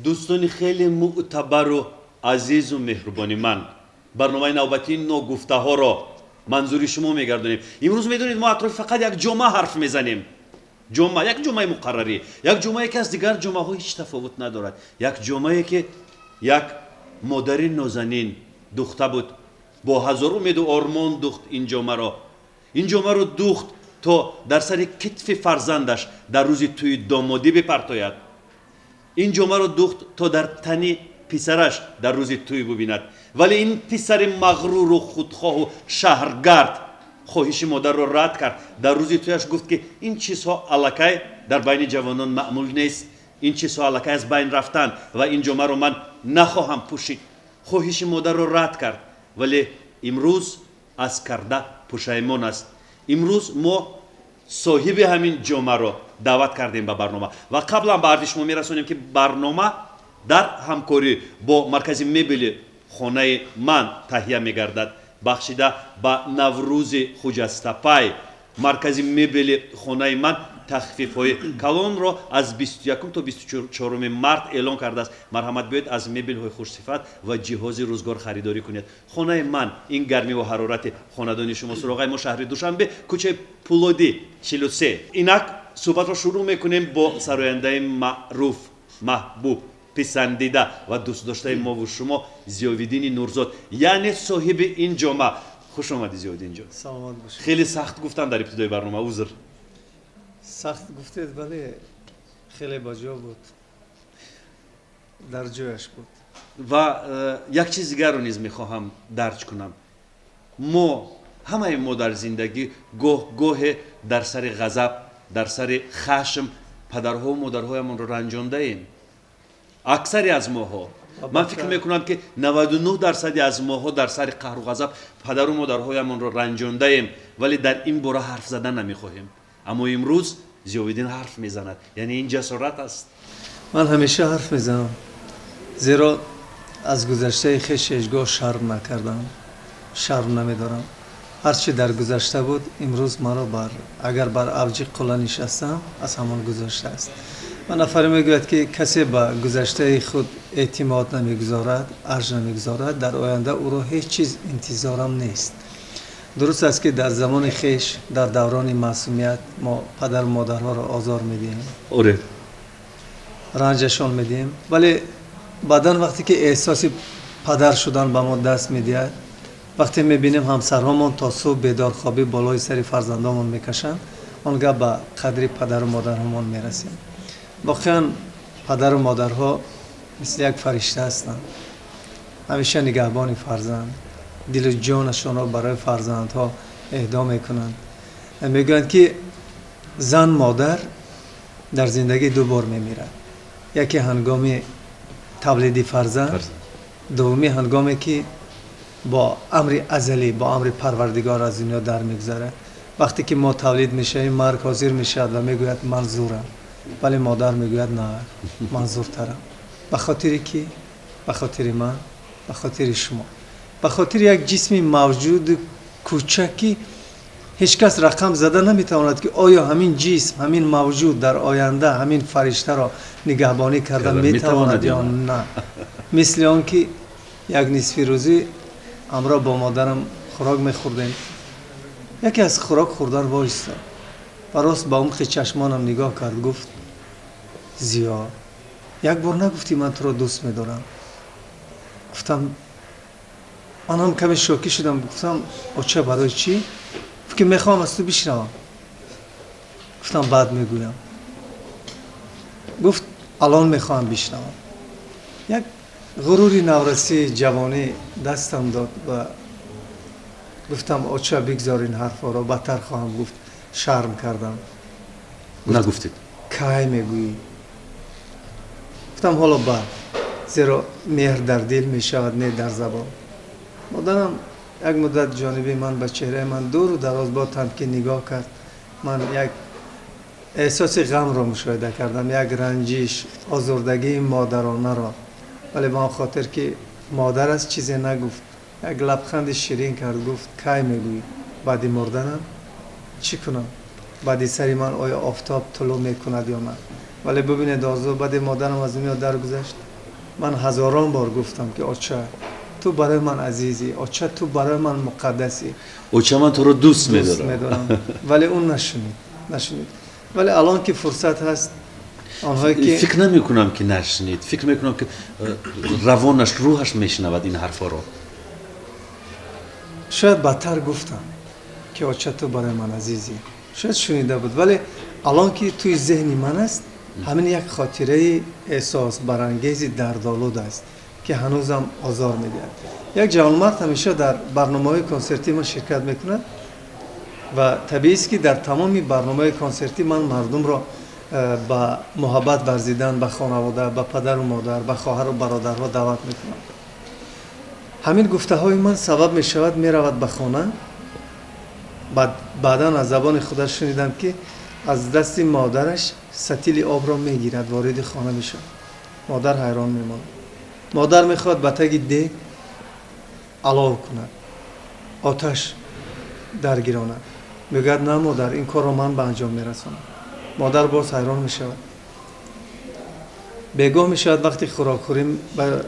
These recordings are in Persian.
دوستان خیلی معتبر و عزیز و مهربانی، من برنامه نوبتی نو گفته ها را منظوری شما میگردونیم. امروز میدونید ما اطراف فقط یک جمعه حرف میزنیم، جمعه، یک جمعه مقرری، یک جمعه که از دیگر جمعه ها هیچ تفاوت ندارد. یک جمعه که یک مادر نازنین دختر بود، با هزار امید و آرمان دخت این جمعه را. این جمعه رو دخت تا در سر کتف فرزندش در روز توی دامادی بپرتاید. این جمعه رو دخت تا در تنی پسرش در روز توی ببیند. ولی این پسر مغرور و خودخواه و شهرگرد خواهش مادر رو رد کرد. در روز تویش گفت که این چیزها الکی در بین جوانان معمول نیست، این چیزها الکی از بین رفتن و این جمعه رو من نخواهم پوشید. خواهش مادر رو رد کرد، ولی امروز از کرده پشیمان است. امروز ما صاحب همین جمعه رو دعوت کردیم به برنامه و قبلا به عرض شما میرسونیم که برنامه در همکاری با مرکز مبل خانه من تهیه میگردد. بخشیده به نوروز خجسته مرکز مبل خانه من تخفیف های کلان را از 21 تا 24 مارت اعلان کرده است. مرحمت بیاید از مبل های خوش صفت و جهاز روزگار خریداری کنید. خانه من این گرمی و حرارت خاندان شما سراغ ما شهر دوشنبه، کوچه پولادی 43. اینک صحبت را شروع میکنیم با سراینده معروف، محبوب، پسندیده و دوست داشته ما و شما، ضیاءالدین نورزاد، یعنی صاحب این جمعه. خوش آمدید ضیاءالدین جان. سلامت باشید. خیلی سخت گفتم در ابتدای برنامه، عذر. سخت گفتید ولی خیلی باجا بود، در جایش بود. و یک چیز دیگر رو نیز میخواهم درج کنم. ما همه ما در زندگی گاه در سر غضب، در سر خشم پدرها و مادرهایمان رو رنجانده ایم. اکثری از ماها، من فکر میکنم که 99% از ماها در سر قهر و غضب پدر و مادرهایمان رو رنجانده ایم، ولی در این باره حرف زدن نمیخواهیم. اما امروز ضیاءالدین حرف میزند، یعنی این جسارت است. من همیشه حرف میزنم، زیرا از گذشته خویش هیچگاه شرم نکردم، شرم نمیدارم. هرچی در گذشته بود امروز مرا اگر بر اوج قله نشستم از همان گذشته است. من نفر میگوید که کسی به گذشته خود اعتماد نمیگذارد، ارج نمیگذارد، در آینده او را هیچ چیز انتظارم نیست. درست است که در زمان خویش در دوران معصومیت ما پدر و مادرها را آزار میدیم، آره، رنجشان میدیم، ولی بعداً وقتی که احساس پدر شدن به ما دست میدهد، وقتی میبینیم همسرهامان تا صبح بیدار خوابی بالای سر فرزندانمان میکشند، آنگاه به قدر پدر و مادرهامان میرسیم. واقعا پدر و مادرها مثل یک فرشته هستند، همیشه نگهبان فرزند، دل و جانشان را برای فرزندها اهدا میکنند. میگویند که زن مادر در زندگی دو بار میمیرد، یکی هنگام تولید فرزند، دومی هنگامی که با امر ازلی، با امر پروردگار از دنیا در میگذره. وقتی که ما تولید میشیم مرگ حاضر میشد و میگوید منظورم، ولی مادر میگوید نه منظورترم. به خاطری که به خاطر من، به خاطر شما، به خاطر یک جسم موجود کوچکی هیچ کس رقم زده نمیتواند که آیا همین جسم، همین موجود در آینده همین فرشته را نگهبانی کردن میتواند یا نه. مثل آن که یک نصف روزی امرا با مادرم خوراک میخوردیم، یکی از خوراک خوردن وایستاد و راست با عمق چشمانم نگاه کرد، گفت زیا یک بار نگفتی من تو را دوست میدارم؟ گفتم من هم کمی شوکه شدم، گفتم چه برای چی؟ که میخوام از تو بشنوم. گفتم بعد میگویم. گفت الان میخوام بشنوم. یک غروری نورسی جوانی دستم داد و گفتم آچه بگذار این حرفا را، بدتر خواهم گفت. شرم کردم. نگفتید؟ که میگویی؟ گفتم حالا بعد، زیرا مهر در دل میشود نه در زبان. مادرم یک مدت جانبی من به چهره من دور و دراز با تمکی نگاه کرد. من یک احساس غم را مشاهده کردم، یک رنجش، آزردگی مادرانه را، ولی با خاطر که مادر از چیزی نگفت، یک لبخند شیرین کرد، گفت کی میگویی؟ بعد مردنم چی کنم؟ بعد سری من آیا آفتاب طلوع میکند یا نه؟ ولی ببینید آرزو، بعد مادرم از دنیا درگذشت، من هزاران بار گفتم که اوچا تو برای من عزیزی، اوچا تو برای من مقدسی، اوچا من تو رو دوست میدارم. ولی اون نشنید. ولی الان که فرصت هست آنهایی که فکر نمیکنم که نشنید، فکر میکنم که روانش روحش میشنود این حرفا رو. شاید بدتر گفتم که اوچا تو برای من عزیزی، شاید شنیده بود، ولی الان که توی ذهنی من است همین یک خاطره احساس برانگیزی دردآلود است که هنوزم آزار میده. یک جوانمرد همیشه در برنامه‌های کنسرتی من شرکت میکنه و طبیعی است که در تمام برنامه کنسرتی من مردم را با محبت ورزیدن به خانواده، به پدر و مادر، به خواهر و برادرها دعوت میکنم. همین گفته های من سبب می شود می رود به خانه. بعدا از زبان خودش شنیدم که از دست مادرش ستیل آب را می گیرد، وارد خانه می شود. مادر حیران می ماند. مادر می خواهد به تگ دیگ علاو کند، آتش درگیراند. میگوید نه مادر، این کار را من به انجام می رسانم. مادر باز حیران می شود. بگاه می شود وقتی خوراک خوریم به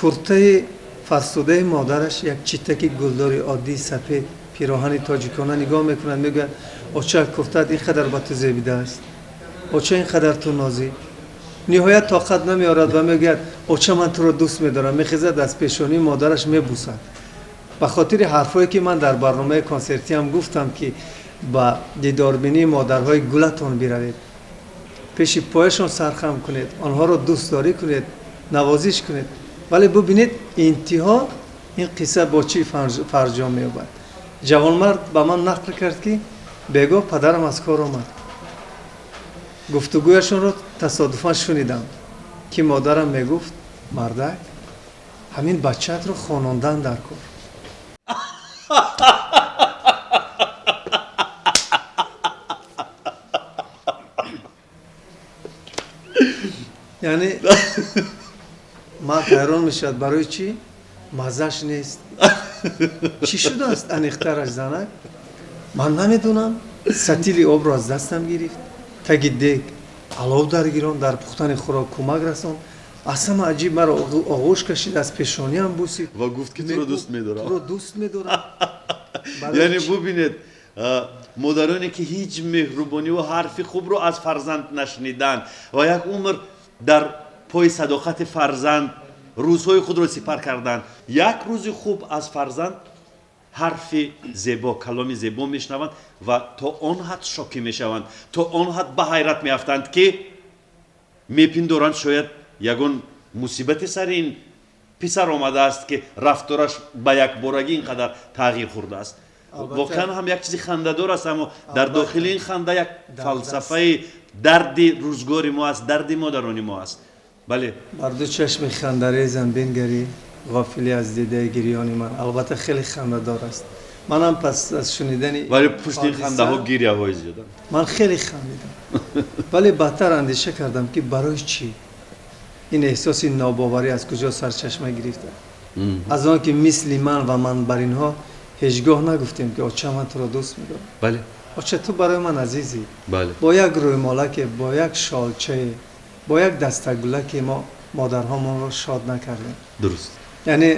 کرته فرسوده مادرش یک چیتک گلداری عادی سفید پیراهن تاجیکانه نگاه میکند، میگه اوچا کرتت اینقدر به تو زیبیده است، اوچا اینقدر تو نازی. نهایت طاقت نمیارد و میگه اوچا من تو رو دوست میدارم، میخیزد از پیشانی مادرش میبوسد. به خاطر حرفایی که من در برنامه کنسرتی هم گفتم که با دیداربینی مادرهای گلتون بیروید، پیش پایشان سرخم کنید، آنها را دوست داری کنید، نوازش کنید. ولی ببینید انتها این قصه با چی فرجام می‌یابد. جوانمرد به من نقل کرد که بگو پدرم از کار آمد. گفتگویشون رو تصادفاً شنیدم که مادرم میگفت مردک همین بچه‌ت رو خانوندن در کار. یعنی من حیران میشد برای چی؟ مزهش نیست. چی شده است انیخترش زنک؟ من نمیدونم. ستیل آب را از دستم گرفت، تگ دیگ علاو درگیران، در پختن خوراک کمک رساند. اصلا عجیب مرا آغوش کشید، از پیشانی هم بوسید و گفت که تو رو دوست میدارم. تو رو دوست میدارم. یعنی ببینید مادرانی که هیچ مهربانی و حرفی خوب رو از فرزند نشنیدن و یک عمر در پای صداقت فرزند روزهای خود رو سپر کردن، یک روز خوب از فرزند حرف زیبا، کلام زیبا میشنوند و تا آن حد شوکه میشوند، تا آن حد به حیرت میافتند که میپندارند شاید یگان مصیبت سر این پسر آمده است که رفتارش به یک بارگی اینقدر تغییر خورده است. واقعا هم یک چیزی خنده‌دار است، اما در داخل این خنده یک فلسفه درد روزگار ما است، درد مادران ما است. بله، بر دو چشم خنده‌ریزم بنگری، غافلی از دیده گریان من. البته خیلی خنده‌دار است. منم پس از شنیدن ولی پشت این خنده ها گریه های زیادن. من خیلی خندیدم. ولی بدتر اندیشه کردم که برای چی این احساس ناباوری از کجا سرچشمه گرفته. از آن که مثل من و من بر اینها هیچگاه نگفتیم که اوچا من تو را دوست میدارم. بله. اوچا تو برای من عزیزی. بله. با یک روی مالک، با یک شالچه، با یک دستگله که ما مادرهامان را شاد نکردیم. درست. یعنی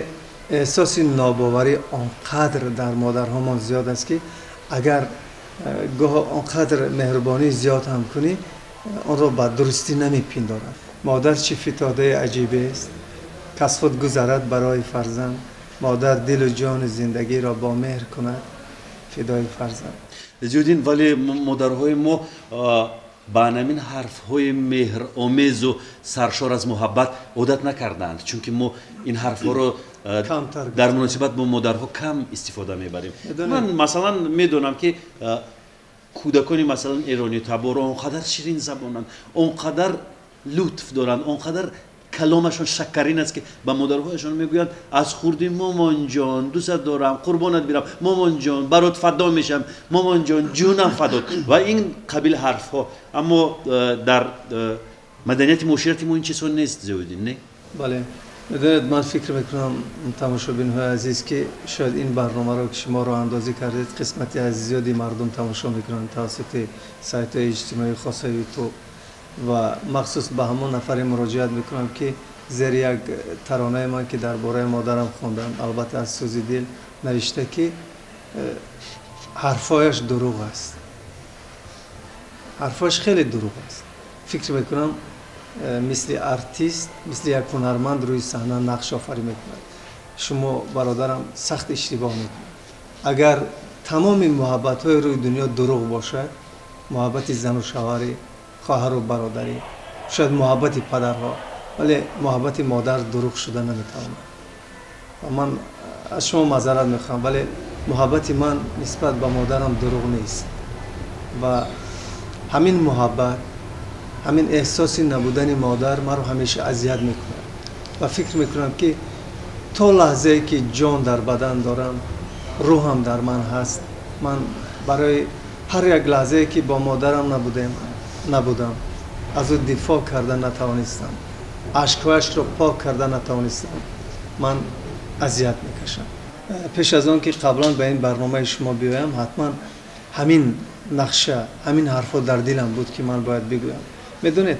احساس ناباوری آنقدر در مادرهامان زیاد است که اگر گاه آنقدر مهربانی زیاد هم کنی آن را به درستی نمیپندارد. مادر چه فتاده عجیبی است، کس خود گذرد برای فرزند. مادر دل و جان زندگی را با مهر کند فدای فرزند. جودین، ولی مادرهای ما با همین حرف‌های مهر آمیز و سرشار از محبت عادت نکردند، چون که ما این حرف‌ها رو در مناسبت با مادرها کم استفاده میبریم. من مثلا میدونم که کودکانی مثلا ایرانی تبار اونقدر شیرین زبانند، اونقدر لطف دارند، اونقدر کلامشون شکرین است که به مادرهایشون میگویند از خوردی مامان جان دوست دارم، قربانت برم، مامان جان برات فدا میشم، مامان جان جونم فدات و این قبیل حرف ها. اما در مدنیت معاشرتی ما این چیزها نیست زودین، نه؟ بله. میدونید من فکر میکنم تماشابین های عزیز که شاید این برنامه رو که شما راه اندازی کردید قسمتی از زیادی مردم تماشا میکنن توسط سایت های اجتماعی خاص یوتیوب و مخصوص به همون نفری مراجعت میکنم که زیر یک ترانه من که درباره مادرم خوندم، البته از سوزی دل نوشته که حرفایش دروغ است، حرفایش خیلی دروغ است. فکر میکنم مثل ارتیست، مثل یک هنرمند روی صحنه نقش آفرینی میکند. شما برادرم سخت اشتباه میکنید. اگر تمام محبت های روی دنیا دروغ باشد، محبت زن و شوهری، خواهر و برادری، شاید محبت پدرها، ولی محبت مادر دروغ شده نمیتواند. و من از شما معذرت میخوام، ولی محبت من نسبت به مادرم دروغ نیست و همین محبت، همین احساس نبودن مادر من رو همیشه اذیت میکنه و فکر میکنم که تا لحظه که جان در بدن دارم، روحم در من هست، من برای هر یک لحظه که با مادرم نبودم از او دفاع کردن نتوانستم، اشک‌هایش رو پاک کردن نتوانستم، من اذیت میکشم. پیش از آن که قبلا به این برنامه شما بیایم، حتما همین نقشه، همین حرفا در دلم بود که من باید بگویم. میدونید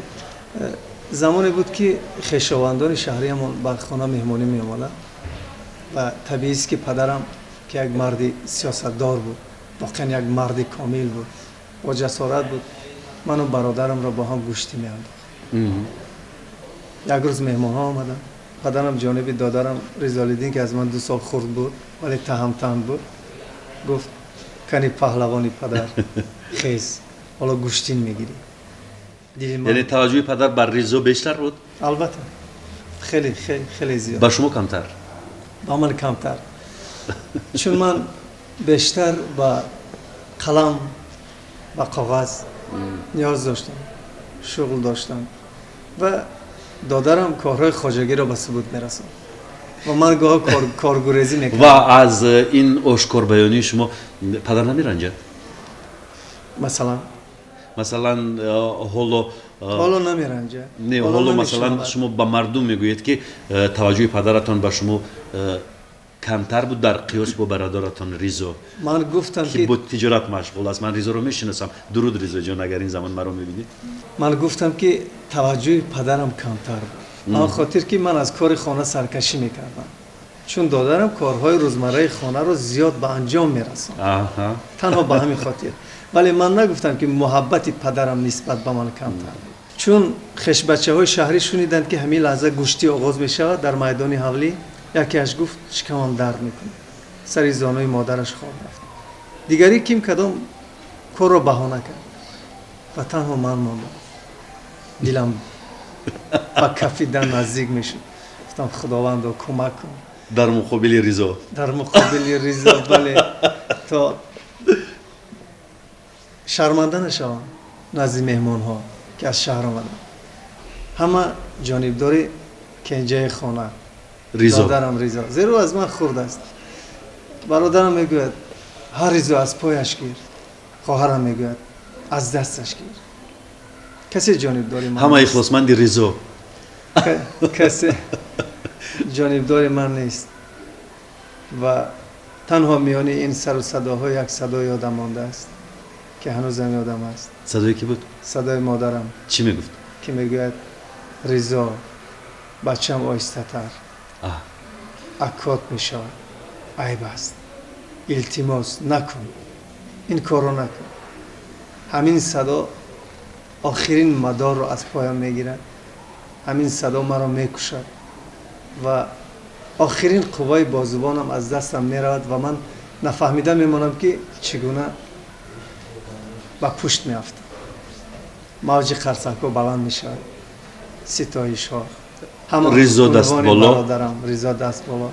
زمانی بود که خویشاوندان شهریمون به خانه مهمانی می آمدند و طبیعی است که پدرم که یک مرد سیاستدار بود، واقعا یک مرد کامل بود، با جسارت بود، من و برادرم را با هم گوشتی می انداخت. یک روز مهمان ها آمدن، پدرم جانب دادرم رضالدین که از من 2 سال خورد بود ولی تهمتن بود، گفت کنی پهلوانی پدر خیز، حالا گوشتین میگیری. یعنی توجه پدر بر ریزو بیشتر بود؟ البته خیلی خیلی خیلی زیاد. با شما کمتر؟ با من کمتر، چون من بیشتر با قلم و کاغذ نیاز داشتم، شغل داشتم و دادرم کارهای خواجگی را به ثبوت میرساند و من گاه کارگریزی میکردم. و از این آشکار بیانی شما پدر نمیرنجد؟ مثلا حالا نمیرنجه. نه، حالا مثلا شما با مردم میگویید که توجه پدرتان به شما کمتر بود در قیاس با برادرتان ریزو. من گفتم که بود تجارت مشغول است. من ریزو رو میشناسم. درود ریزو جان، اگر این زمان مرا میبینید. من گفتم که توجه پدرم کمتر بود. آن خاطر که من از کار خانه سرکشی میکردم، چون دادرم کارهای روزمره خانه رو زیاد به انجام میرساند. تنها به همین خاطر. ولی من نگفتم که محبت پدرم نسبت به من کمتر بود، چون خش بچه‌های شهری شنیدند که همین لحظه گوشتی آغاز میشود در میدان حولی، یکیش گفت شکمم درد میکنه، سری زانوی مادرش خواب رفت. دیگری کیم کدام کار رو بهانه کرد و تنها من ماندم. دلم با کفیدن نزدیک میشد. گفتم خداوند کمک کن در مقابل ریزو. در مقابل ریزو، بله، تا شرمنده نشوم نزد مهمان ها که از شهر آمدن. همه جانبداری کنجه خانه دادرم ریزو، زیرو از من خورد است. برادرم میگوید هر ریزو از پایش گیر، خواهرم میگوید از دستش گیر. کسی جانبداری من همه اخلاصمندی ریزو. کسی جانبداری من نیست و تنها میانی این سر و صداها یک صدا یادم مانده است که هنوزم یادم است. صدایی کی بود؟ صدای مادرم. چی میگفت؟ که میگوید ریزا بچم آیسته تر، اکات میشود، عیب است، التماس نکن، این کارو نکن. همین صدا آخرین مدار رو از پایم میگیرد، همین صدا مرا میکشد و آخرین قوای بازوانم از دستم میرود و من نفهمیده میمانم که چگونه با پشت میافتم. موج خرسک ها بلند میشود، ستایش ها، همه ریزا دست بالا، برادرم ریزا دست بالا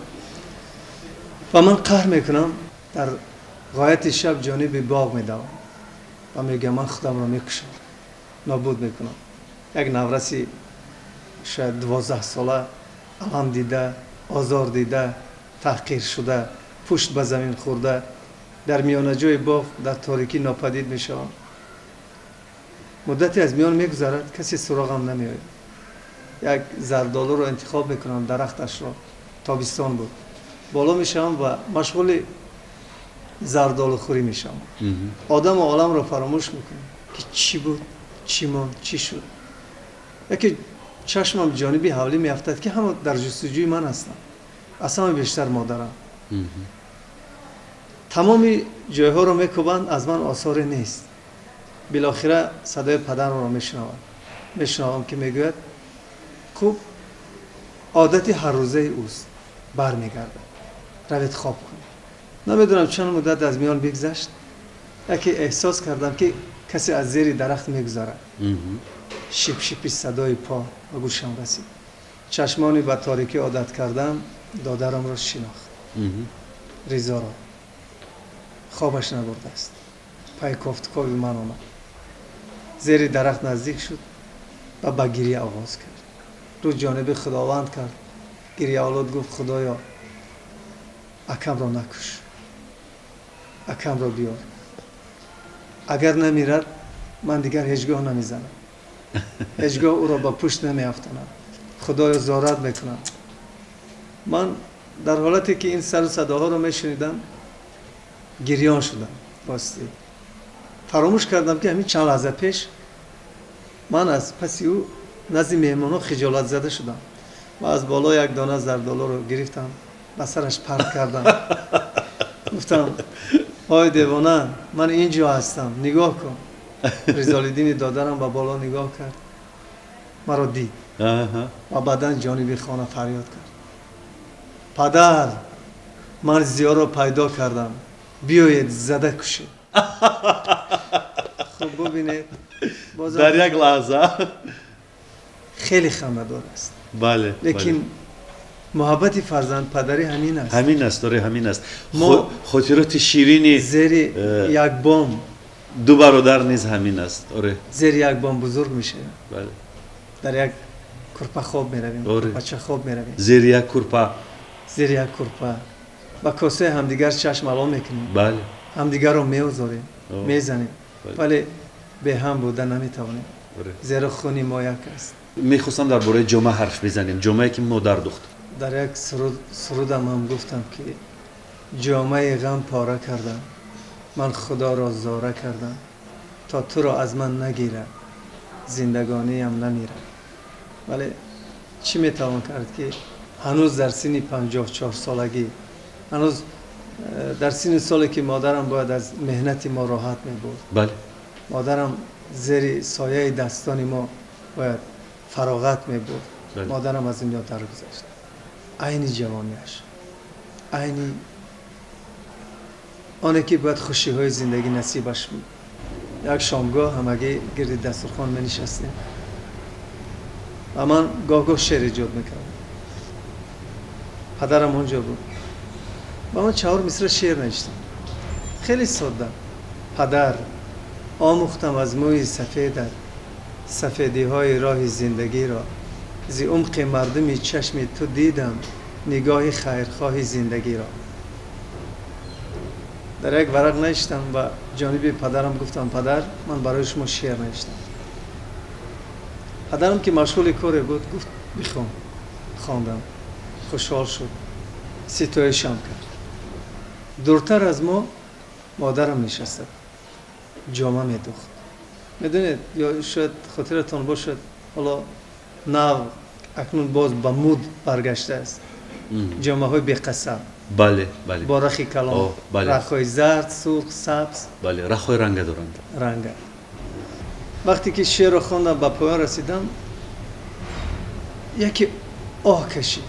و من قهر میکنم. در غایت شب جانب باغ میدوم و میگم من خودم را میکشم، نابود میکنم. یک نورسی شاید 12 ساله علم دیده، آزار دیده، تحقیر شده، پشت به زمین خورده، در میانه جای باغ در تاریکی ناپدید میشوم. مدتی از میان میگذرد، کسی سراغم نمیآید. یک زردالو رو انتخاب میکنم، درختش را، تابستان بود، بالا میشم و مشغول زردالو خوری میشم. آدم و عالم را فراموش میکنم که چی بود، چی ماند، چی شد. یکی چشمم جانبی حولی میافتد که همه در جستجوی من هستم، از همه بیشتر مادرم. تمامی جایها رو میکوبند، از من آثاری نیست. بالاخره صدای پدر رو میشنوم که میگوید خوب عادتی هر روزه اوست، برمیگرده، روید خواب کنید. نمیدونم چند مدت از میان بگذشت، یکی احساس کردم که کسی از زیر درخت میگذره. شیپ شیپی صدای پا به گوشم رسید. چشمانی به تاریکی عادت کردم، دادرم را شناخت. ریزا را خوابش نبرده است. پای کافتکاوی من آمد، زیر درخت نزدیک شد و به گریه آغاز کرد. رو جانب خداوند کرد، گریه آلود گفت خدایا اکم را نکش، اکم را بیار، اگر نمیرد من دیگر هیچگاه نمیزنم، هیچگاه او را به پشت نمیافتانم، خدایا زارت میکنم. من در حالتی که این سر و صداها رو میشنیدم گریان شدم. باستی فراموش کردم که همین چند لحظه پیش من از پسی او نزد مهمان‌ها خجالت زده شدم و از بالا یک دانه زردآلو رو گرفتم، به سرش پرت کردم. گفتم آی دیوانه، من اینجا هستم، نگاه کن. رضالدین دادرم به بالا نگاه کرد، مرا دید و بعداً جانب خانه فریاد کرد پدر، من زیا را پیدا کردم، بیایید زده کشید. خب ببینید در یک لحظه خیلی خنده‌دار است. بله، لیکن محبت فرزند پدری همین است. همین است، داره همین است. ما خاطرات شیرینی زیر یک بام دو برادر نیز همین است. آره، زیر یک بام بزرگ میشه. بله، در یک کرپه خواب میرویم. آره. بچه خواب میرویم زیر یک کرپه. زیر یک کرپه با کاسه همدیگر چشم الا میکنیم. بله، همدیگر رو میوزاریم، میزنیم، بله. ولی به هم بودن نمیتوانیم. آره. زیرا خونی ما یک است. میخواستم درباره جمعه حرف بزنیم، جمعه که مادر دخت. در یک سرودم هم گفتم که جامعه غم پاره کردم، من خدا را زاره کردم، تا تو را از من نگیره زندگانیم نمیره. ولی چی میتوان کرد که هنوز در سن 54 سالگی، هنوز در سن سالی که مادرم باید از مهنت ما راحت میبرد، بله، مادرم زیر سایه دستان ما باید فراغت میبرد. بله. مادرم از دنیا درگذشت. عین جوانیش، عین آنه که باید خوشی های زندگی نصیبش بود. یک شامگاه همگی گرد دسترخوان می نشستیم و من گاه شعر ایجاد میکردم. پدرم اونجا بود و من 4 مصرع شعر نوشتم، خیلی ساده. پدر، آموختم از موی سفیدت سفیدی های راه زندگی را، زی عمق مردمی چشم تو دیدم نگاه خیرخواه زندگی را. در یک ورق نوشتم و جانب پدرم گفتم پدر، من برای شما شعر نوشتم. پدرم که مشغول کار بود گفت بخوان. خواندم، خوشحال شد، ستایشم کرد. دورتر از ما مادرم نشسته، جامه میدوخت. میدونید یا شاید خاطرتان باشد، حالا نو اکنون باز به مود برگشته است، جامه های بی‌قصه. بله، بله، با رخی کلام، بله. رخهای زرد، سرخ، سبز. بله، رخهای رنگ دارند. رنگ. وقتی که شعر رو خواندم به پایان رسیدم، یکی آه کشید.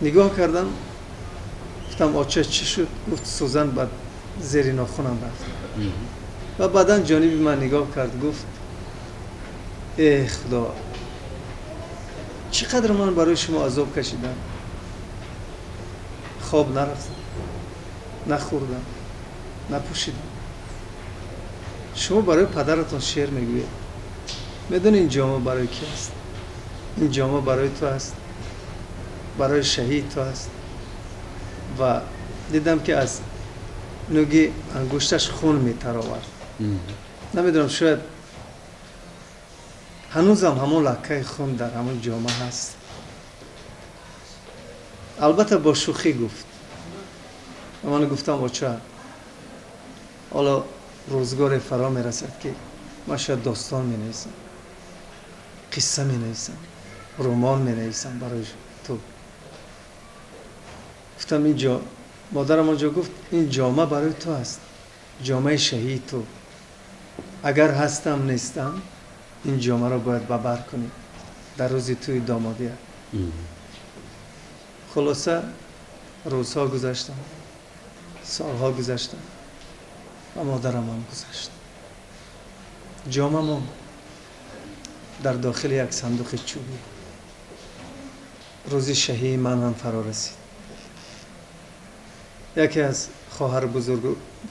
نگاه کردم، گفتم آچه چی شد؟ گفت سوزن بعد زیر ناخونم رفت. و بعداً جانبی من نگاه کرد، گفت ای خدا، چقدر من برای شما عذاب کشیدم، خواب نرفتم، نخوردم، نپوشیدم. شما برای پدرتون شعر میگوید. میدونی این جامعه برای کی است؟ این جامعه برای تو است، برای شهید تو است. و دیدم که از نوگی انگشتش خون میتراورد. نمیدونم، شاید هنوزم همون لکه خون در همون جامعه هست. البته با شوخی گفت و من گفتم بچه، حالا روزگار فرا میرسد که من شاید داستان می نویسم، قصه می نویسم، رمان می نویسم برای تو. گفتم اینجا مادرم آنجا گفت این جامه برای تو است، جامه شهید تو. اگر هستم نیستم این جامه را باید ببر کنی در روز توی دامادی. خلاصه روزها گذشتم، سالها گذشتم و مادرم هم گذشت. جامه ماند در داخل یک صندوق چوبی. روز شهی من هم فرا رسید. یکی از خواهر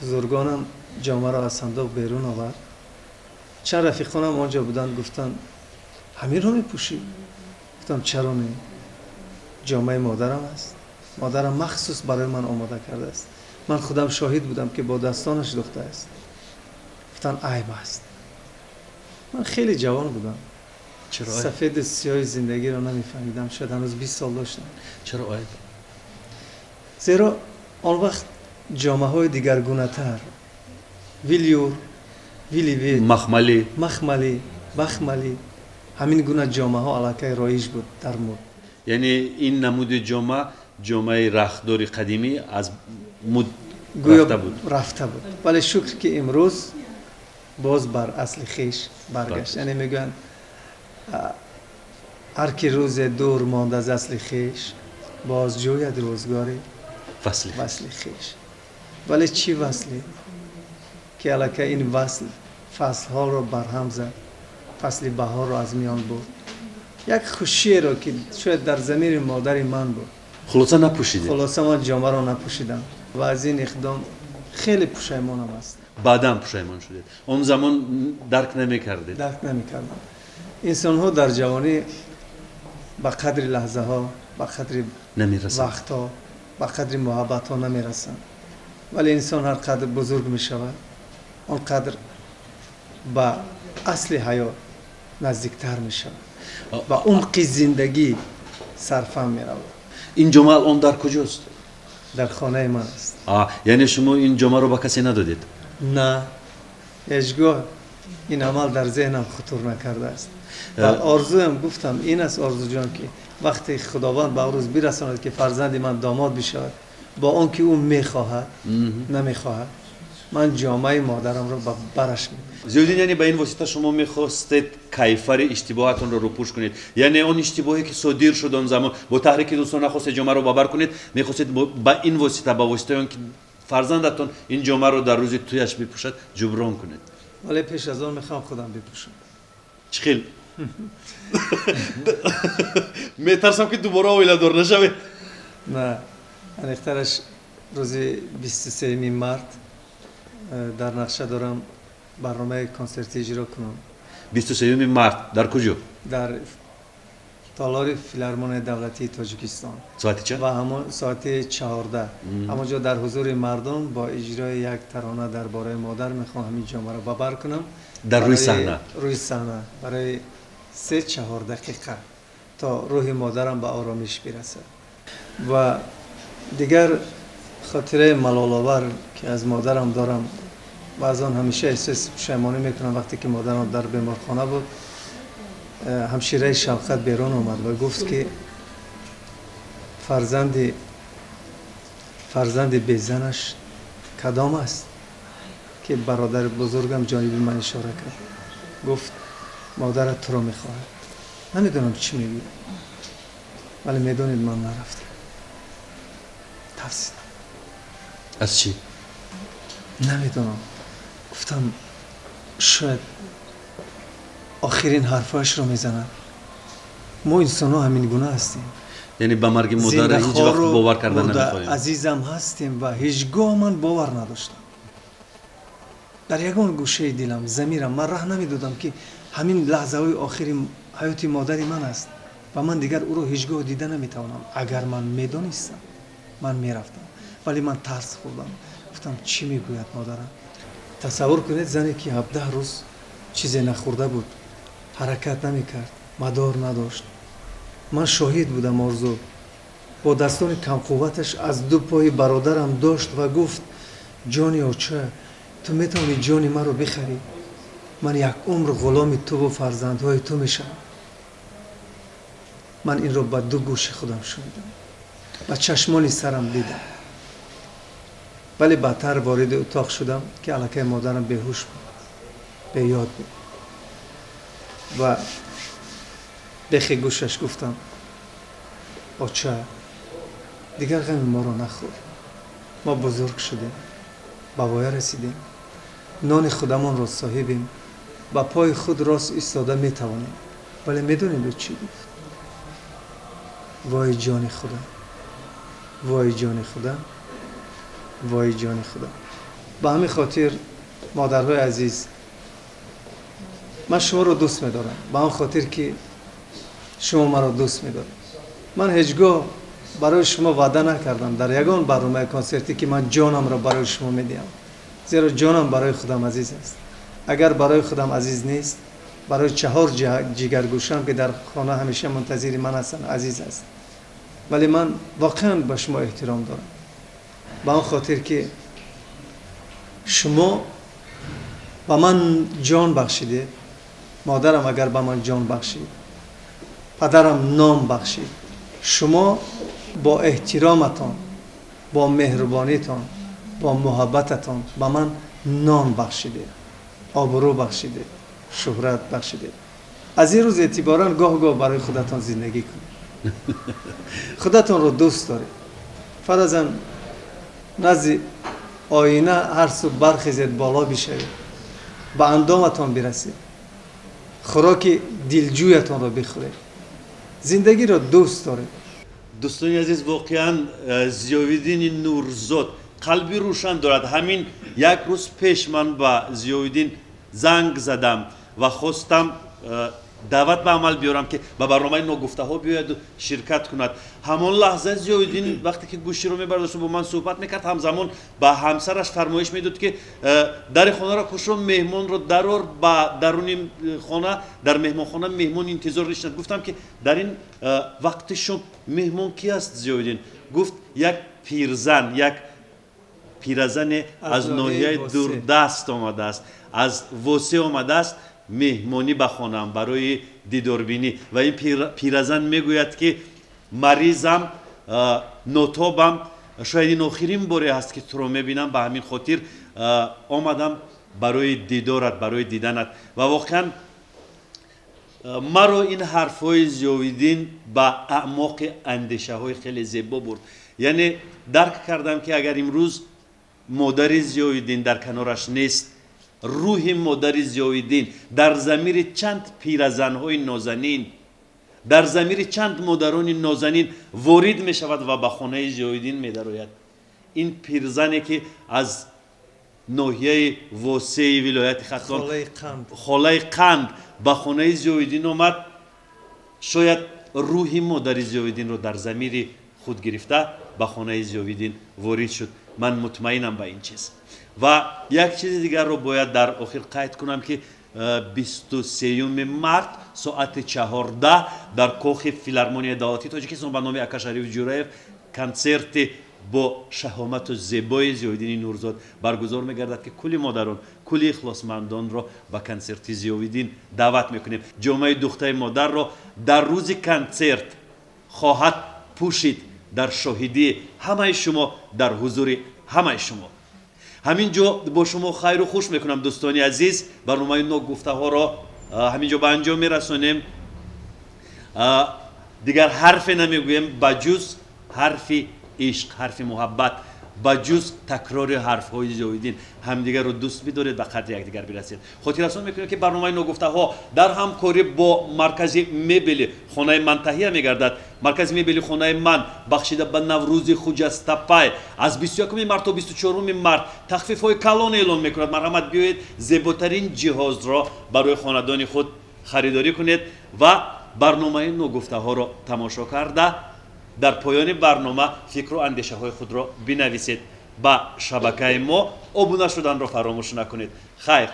بزرگانم جامه را از صندوق بیرون آورد. چند رفیقانم آنجا بودن، گفتن همین رو میپوشی؟ گفتم چرا نه، جامه مادرم است، مادرم مخصوص برای من آماده کرده است، من خودم شاهد بودم که با دستانش دوخته است. گفتن عیب است. من خیلی جوان بودم، چرا سفید سیاه زندگی را نمیفهمیدم، شاید هنوز 20 سال داشتم. چرا عیب؟ زیرا آن وقت جامعه های دیگرگونه تر، ویلیور، ویلیوید، مخملی، بخملی، همین گونه جامعه ها علاقه رایج بود در مد. یعنی این نمود جامعه رختداری قدیمی از مد رفته بود. ولی شکر که امروز باز بر اصل خیش برگشت. یعنی میگن هر کی روز دور ماند از اصل خیش باز جوید روزگاری وصل خیش. ولی چی وصلی؟ که علاقه این فصل ها رو برهم زد، فصل بهار رو از میان برد. یک خوشی رو که شاید در ضمیر مادر من بود. خلاصه نپوشیدی؟ خلاصه من جامه رو نپوشیدم و از این اقدام خیلی پشیمانم است. بعدم پشیمان شدید؟ اون زمان درک نمی‌کردید؟ درک نمی‌کردم. انسان ها در جوانی با قدر لحظه ها، با قدر وقت ها، با قدر محبت ها نمیرسن. ولی انسان هر قدر بزرگ می شود آنقدر با اصل حیات نزدیکتر می شود و عمق زندگی سرفهم می رود. این جامعه الان در کجاست؟ در خانه من است. یعنی شما این جامعه رو با کسی ندادید؟ نه، هیچگاه این عمل در ذهنم خطور نکرده است. و آرزویم گفتم این است آرزو جان که وقتی خداوند به روز برساند که فرزند من داماد بشود، با آن که او میخواهد نمیخواهد، من جامعه مادرم رو برش میدم. زیودین یعنی به این واسطه شما میخواستید کیفر اشتباهاتون رو پوش کنید، یعنی اون اشتباهی که صادر شد اون زمان با تحریک دوستان نخواستید جامعه رو ببر کنید، میخواستید با این واسطه با واسطه اون که فرزندتون این جامعه رو در روز تویش بپوشد جبران کنید. ولی پیش از آن میخوام خودم بپوشم. چخیل میترسم که دوباره اویلادور نشوی. نه، انخترش روز 23 مارت در نقشه دارم برنامه کنسرتی اجرا کنم. 23 مارت در کجا؟ در تالار فیلارمون دولتی تاجیکستان. ساعت چند؟ و همون ساعت 14. همونجا در حضور مردم با اجرای یک ترانه درباره مادر میخوام همین جامعه رو ببر کنم. در روی صحنه؟ روی صحنه برای 3-4 دقیقه تا روح مادرم به آرامش برسه. و دیگر خاطره ملال‌آور که از مادرم دارم، بعضا همیشه احساس پشیمانی میکنم وقتی که مادرم در بیمارخانه بود. همشیره شفقت بیرون آمد و گفت که فرزند بیزنش کدام است؟ که برادر بزرگم جانب من اشاره کرد، گفت مادرت تو رو میخواهد. نمیدونم چی میگی، ولی میدونید من نرفتم. ترسیدم. از چی؟ نمیدونم. گفتم شاید آخرین حرفاش رو میزنن. ما انسان ها همین گونه هستیم. یعنی به مرگ مادر هیچ وقت باور کردن نمیخواهیم. عزیزم هستیم و هیچگاه من باور نداشتم. در یگان گوشه دلم، ضمیرم، من راه نمیدادم که همین لحظه های آخری حیات مادری من است و من دیگر او رو هیچگاه دیده نمیتوانم. اگر من میدونستم من میرفتم، ولی من ترس خوردم. گفتم چی میگوید مادرم؟ تصور کنید زنی که 17 روز چیزی نخورده بود، حرکت نمیکرد، مدار نداشت. من شاهد بودم. آرزو با دستان کم قوتش از دو پای برادرم داشت و گفت جانی اوچه، تو میتونی جانی من رو بخری؟ من یک عمر غلام تو و فرزندهای تو میشم. من این رو با دو گوش خودم شنیدم و چشمان سرم دیدم. ولی بدتر وارد اتاق شدم که الکی مادرم بیهوش بود، به یاد بود و بخی گوشش گفتم بچه دیگر غم ما رو نخور، ما بزرگ شدیم، به وای رسیدیم، نان خودمون رو صاحبیم، با پای خود راست ایستاده میتوانیم. ولی میدونیم چی گفت؟ وای جان خدا، وای جان خدا، وای جان خدا. به همین خاطر مادرهای عزیز، من شما رو دوست می‌دارم، به همین خاطر که شما مرا دوست می‌دارید. من هیچگاه برای شما وعده نکردم در یگان برنامه کنسرتی که من جانم را برای شما میدیم، زیرا جانم برای خودم عزیز است. اگر برای خودم عزیز نیست، برای 4 جگرگوشم که در خانه همیشه منتظر من هستن عزیز است. ولی من واقعا به شما احترام دارم، به آن خاطر که شما به من جان بخشیده. مادرم اگر به من جان بخشید، پدرم نام بخشید، شما با احترامتان، با مهربانیتان، با محبتتان به من نام بخشیده، آبرو بخشیده، شهرت بخشیده. از این روز اعتبارا گاه برای خودتان زندگی کنید. خودتان رو دوست دارید. فرضاً نزد آینه هر صبح برخیزید، بالا بشوید، به اندامتان برسید، خوراک دلجویتان رو بخورید، زندگی رو دوست دارید. دوستان عزیز، واقعا ضیاءالدین نورزاد قلبی روشن دارد. همین یک روز پیش من با ضیاءالدین زنگ زدم و خواستم دعوت به عمل بیارم که به برنامه ناگفته ها بیاید و شرکت کند. همان لحظه ضیاءالدین وقتی که گوشی رو میبرداشت و با من صحبت میکرد، همزمان به همسرش فرمایش میداد که در خانه را کشو، مهمان رو درار، با درون خانه، در مهمان خانه مهمان انتظار نشد. گفتم که در این وقت شما مهمان کی است ضیاءالدین؟ گفت یک پیرزن، یک پیرزن از ناحیه دوردست آمده است، از واسه آمده است مهمانی به خانم برای دیداربینی. و این پیرزن میگوید که مریضم، نوتابم، شاید این آخرین باری است که تو رو میبینم، به همین خاطر آمدم برای دیدارت، برای دیدنت. و واقعا مرا این حرفهای ضیاءالدین به اعماق اندیشه های خیلی زیبا برد. یعنی درک کردم که اگر امروز مادر ضیاءالدین در کنارش نیست، روح مادر ضیاءالدین در ضمیر چند پیرزن‌های نازنین، در ضمیر چند مادران نازنین وارد می شود و به خانه ضیاءالدین می درآید. این پیرزنی که از ناحیه واسه ولایت خراسان، خاله قند، به خانه ضیاءالدین آمد، شاید روح مادر ضیاءالدین رو در ضمیر خود گرفته به خانه ضیاءالدین وارد شد. من مطمئنم به این چیز. و یک چیز دیگر رو باید در آخر قید کنم که 23 مارت ساعت 14 در کاخ فیلارمونی دولتی تاجیکستان به نام اکاشریف جورایف کنسرت با شهامت و زیبای ضیاءالدین نورزاد برگزار می‌گردد که کلی مادران، کلی اخلاصمندان را به کنسرت ضیاءالدین دعوت می‌کنیم. جامعه دختر مادر را در روز کنسرت خواهد پوشید در شاهدی همه شما، در حضور همه شما. همینجا با شما خیر و خوش میکنم دوستانی عزیز. برنامه ناگفته ها را همینجا به انجام میرسونیم. دیگر حرف نمیگویم بجز حرف عشق، حرف محبت، بجز تکرار حرف های ضیاءالدین. همدیگر رو دوست بدارید، به قدر یکدیگر برسید. خاطر میکنید که برنامه ناگفته ها در همکاری با مرکز میبل خانه من تهیه میگردد. مرکز میبل خانه من بخشیده به نوروز خجسته از 21 مارت تا 24 مارت تخفیف های کلان اعلان میکند. مرحمت بیایید زیباترین جهاز را برای خاندان خود خریداری کنید و برنامه ناگفته ها را تماشا کرده در پایان برنامه فکر و اندیشه های خود را بنویسید. با شبکه ما ابونه شدن را فراموش نکنید. خیر.